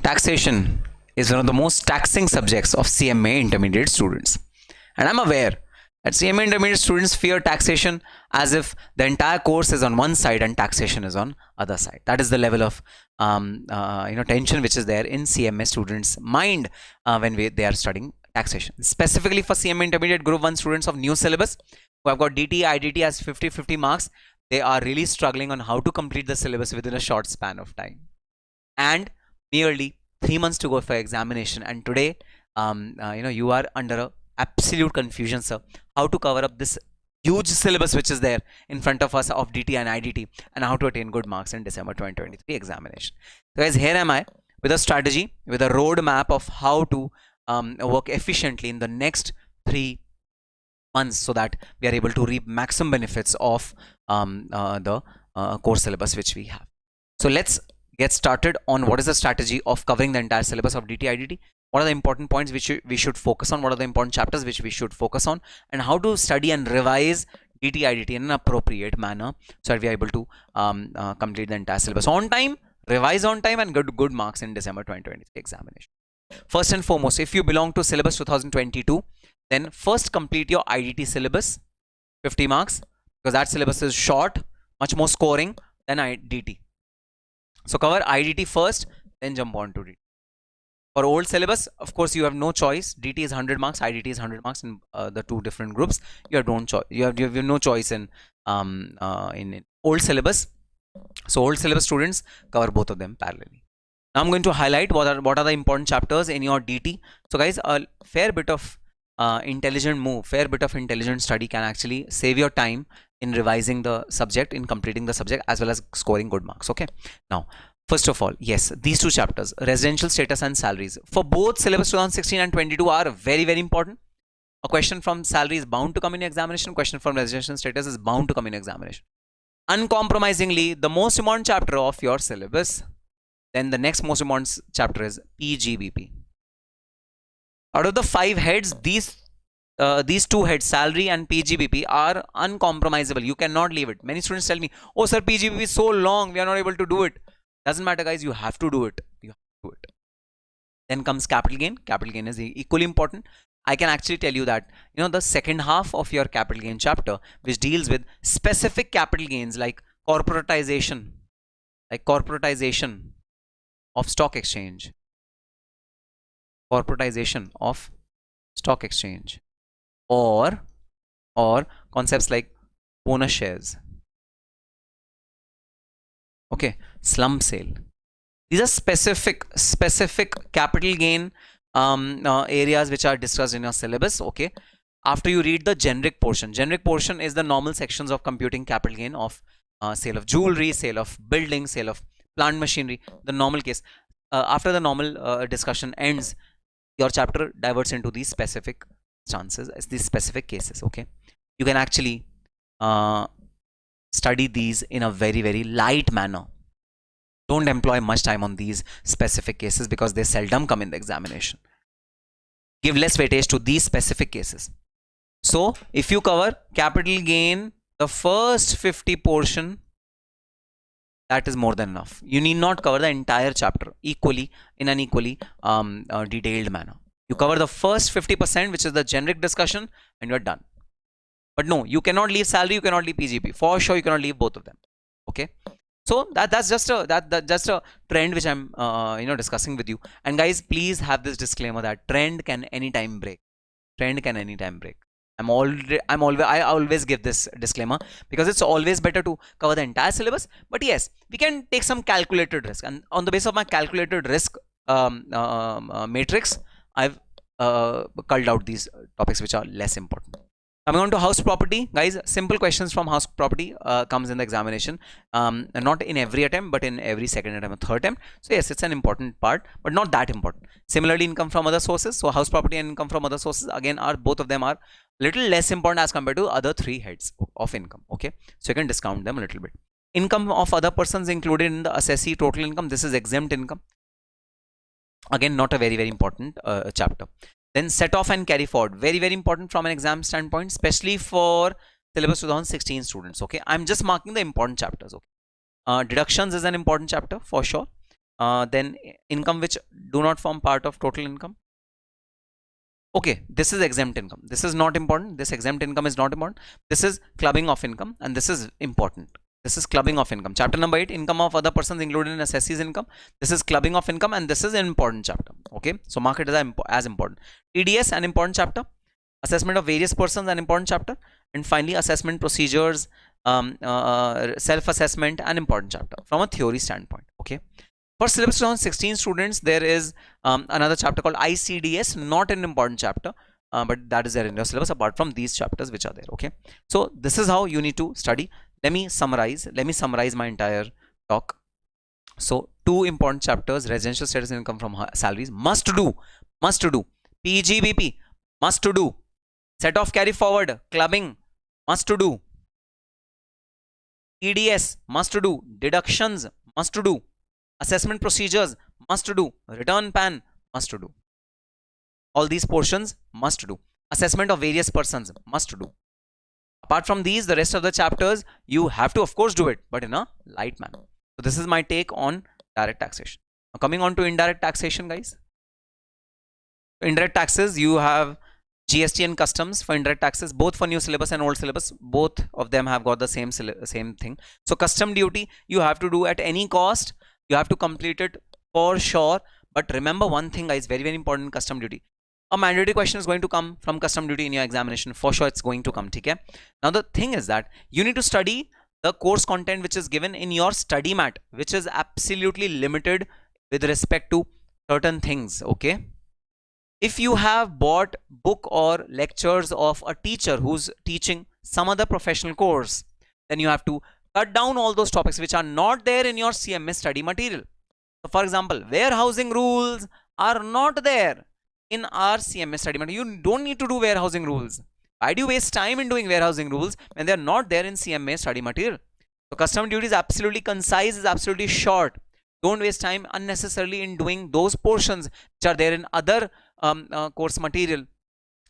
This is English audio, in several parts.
Taxation is one of the most taxing subjects of CMA Intermediate students. And I'm aware that CMA Intermediate students fear taxation as if the entire course is on one side and taxation is on other side. That is the level of tension which is there in CMA students' mind when they are studying taxation. Specifically for CMA Intermediate Group 1 students of new syllabus who have got DT, IDT as 50-50 marks, they are really struggling on how to complete the syllabus within a short span of time. And merely 3 months to go for examination, and today you are under a absolute confusion, sir, how to cover up this huge syllabus which is there in front of us of DT and IDT, and how to attain good marks in December 2023 examination. So guys, here am I with a strategy, with a roadmap of how to work efficiently in the next 3 months so that we are able to reap maximum benefits of the course syllabus which we have. So let's get started on what is the strategy of covering the entire syllabus of DT, IDT. What are the important points which we should focus on? What are the important chapters which we should focus on? And how to study and revise DT, IDT in an appropriate manner so that we are able to complete the entire syllabus on time, revise on time, and get good marks in December 2023 examination. First and foremost, if you belong to syllabus 2022, then first complete your IDT syllabus, 50 marks, because that syllabus is short, much more scoring than DT. So cover IDT first, then jump on to DT. For old syllabus, of course, you have no choice. DT is 100 marks, IDT is 100 marks in the two different groups. You have no choice in old syllabus. So old syllabus students cover both of them parallelly. Now I'm going to highlight what are the important chapters in your DT. So guys, a fair bit of intelligent move, fair bit of intelligent study can actually save your time in revising the subject, in completing the subject, as well as scoring good marks. Okay. Now, first of all, yes, these two chapters, residential status and salaries, for both syllabus 2016 and 22 are very, very important. A question from salary is bound to come in examination. Question from residential status is bound to come in examination. Uncompromisingly, the most important chapter of your syllabus. Then the next most important chapter is PGBP. Out of the 5 heads, these 2 heads, salary and PGBP, are uncompromisable. You cannot leave it. Many students tell me, oh sir, PGBP is so long, we are not able to do it. Doesn't matter guys, you have to do it. You have to do it. Then comes capital gain. Capital gain is equally important. I can actually tell you that, the second half of your capital gain chapter, which deals with specific capital gains like corporatization of stock exchange, or concepts like bonus shares, okay, slump sale. These are specific capital gain areas which are discussed in your syllabus. Okay, after you read the generic portion is the normal sections of computing capital gain of sale of jewelry, sale of building, sale of plant machinery, the normal case. After the normal discussion ends, your chapter diverts into these specific stances, these specific cases. Okay, you can actually study these in a very, very light manner. Don't employ much time on these specific cases because they seldom come in the examination. Give less weightage to these specific cases. So if you cover capital gain, the first 50 portion, that is more than enough. You need not cover the entire chapter equally in an equally detailed manner. You cover the first 50%, which is the generic discussion, and you're done. But no, you cannot leave salary, you cannot leave PGP. For sure, you cannot leave both of them. Okay. So that's just a trend which I'm discussing with you. And guys, please have this disclaimer that trend can anytime break. I always give this disclaimer because it's always better to cover the entire syllabus. But yes, we can take some calculated risk, and on the basis of my calculated risk matrix, I've culled out these topics which are less important. Coming on to house property, guys, simple questions from house property comes in the examination, not in every attempt, but in every second attempt or third attempt. So yes, it's an important part, but not that important. Similarly, income from other sources. So house property and income from other sources, again, both of them are little less important as compared to other 3 heads of income. Okay, so you can discount them a little bit. Income of other persons included in the assessee total income. This is exempt income. Again, not a very, very important chapter. Then set off and carry forward, very, very important from an exam standpoint, especially for syllabus 2016 students. Okay, I'm just marking the important chapters. Okay, deductions is an important chapter for sure. then income which do not form part of total income. Okay, this is exempt income. This is not important. This exempt income is not important. This is clubbing of income, and this is important. This is clubbing of income. Chapter number 8, income of other persons included in assessee's income. This is clubbing of income, and this is an important chapter. Okay, so mark it as important. TDS, an important chapter. Assessment of various persons, an important chapter. And finally, assessment procedures, self-assessment, an important chapter from a theory standpoint. Okay. For syllabus 2016 students, there is another chapter called ICDS, not an important chapter, but that is there in your syllabus apart from these chapters which are there. Okay, so this is how you need to study. Let me summarize my entire talk. So 2 important chapters: residential status and income from salaries, must do. PGBP, must do. Set off carry forward, clubbing, must do. TDS, must do. Deductions, must do. Assessment procedures, must do. Return pan, must do. All these portions must do. Assessment of various persons, must do. Apart from these, the rest of the chapters, you have to of course do it, but in a light manner. So this is my take on direct taxation. Now coming on to indirect taxation, guys. Indirect taxes, you have GST and customs for indirect taxes, both for new syllabus and old syllabus. Both of them have got the same thing. So custom duty, you have to do at any cost. You have to complete it for sure. But remember one thing, guys, very, very important: custom duty. A mandatory question is going to come from custom duty in your examination. For sure, it's going to come. Okay? Now, the thing is that you need to study the course content which is given in your study mat, which is absolutely limited with respect to certain things. Okay? If you have bought book or lectures of a teacher who's teaching some other professional course, then you have to cut down all those topics which are not there in your CMA study material. So for example, warehousing rules are not there in our CMA study material. You don't need to do warehousing rules. Why do you waste time in doing warehousing rules when they're not there in CMA study material? So custom duty is absolutely concise, is absolutely short. Don't waste time unnecessarily in doing those portions which are there in other course material,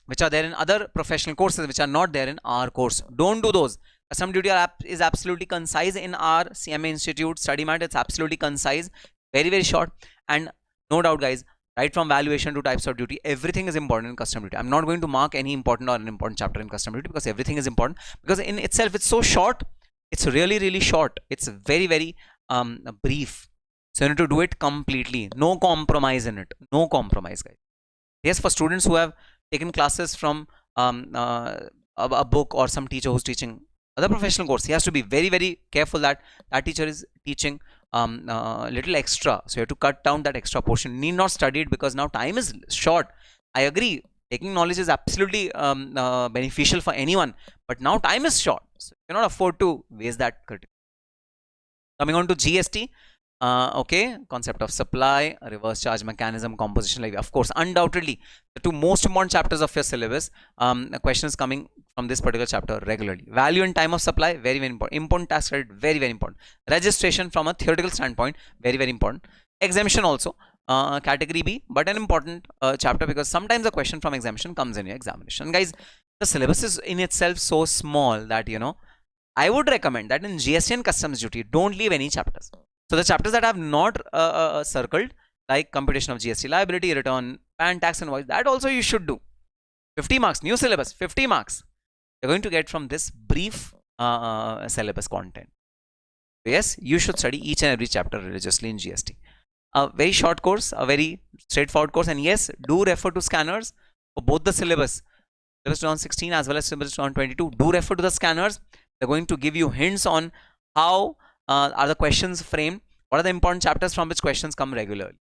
which are there in other professional courses which are not there in our course. Don't do those. Custom duty is absolutely concise in our CMA Institute study mat. It's absolutely concise, very, very short. And no doubt, guys, right from valuation to types of duty, everything is important in custom duty. I'm not going to mark any important or unimportant chapter in custom duty because everything is important. Because in itself, it's so short. It's really, really short. It's very, very brief. So you need to do it completely. No compromise in it. No compromise, guys. Yes, for students who have taken classes from a book or some teacher who's teaching other professional course, he has to be very, very careful that that teacher is teaching little extra. So you have to cut down that extra portion. Need not study it because now time is short. I agree. Taking knowledge is absolutely beneficial for anyone, but now time is short. So you cannot afford to waste that critic. Coming on to GST. Okay, concept of supply, reverse charge mechanism, composition levy. Of course, undoubtedly, the 2 most important chapters of your syllabus. Questions coming from this particular chapter regularly. Value and time of supply, very, very important. Important tax credit, very, very important. Registration from a theoretical standpoint, very, very important. Exemption also, category B, but an important chapter because sometimes a question from exemption comes in your examination. Guys, the syllabus is in itself so small that, you know, I would recommend that in GST and customs duty, don't leave any chapters. So the chapters that I have not circled, like computation of GST liability, return, PAN, tax invoice, that also you should do. 50 marks, new syllabus, 50 marks. You're going to get from this brief syllabus content. Yes, you should study each and every chapter religiously in GST. A very short course, a very straightforward course. And yes, do refer to scanners for both the syllabus. Syllabus 2016 as well as syllabus 2022. Do refer to the scanners. They're going to give you hints on how are the questions framed, what are the important chapters from which questions come regularly.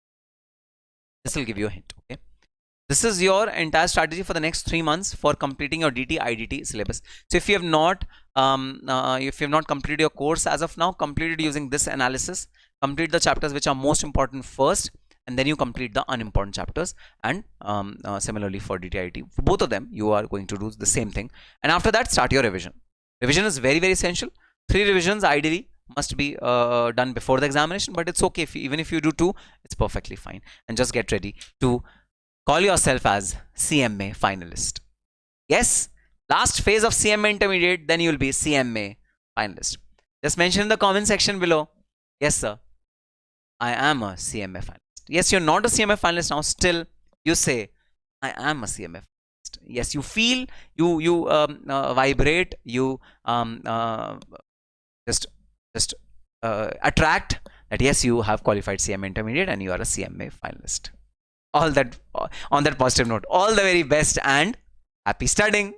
This will give you a hint. Okay, this is your entire strategy for the next 3 months for completing your DT IDT syllabus. So if you have not completed your course as of now, complete it using this analysis. Complete the chapters which are most important first, and then you complete the unimportant chapters. And similarly for DT IDT, for both of them you are going to do the same thing. And after that, start your revision. Revision is very, very essential. 3 revisions ideally must be done before the examination, but it's okay even if you do 2, it's perfectly fine. And just get ready to call yourself as CMA finalist. Yes, last phase of CMA Intermediate, then you will be CMA finalist. Just mention in the comment section below. Yes, sir. I am a CMA finalist. Yes, you're not a CMA finalist now. Still, you say, I am a CMA finalist. Yes, you feel, you vibrate, you just just attract that. Yes, you have qualified CMA Intermediate and you are a CMA finalist. All that on that positive note. All the very best and happy studying.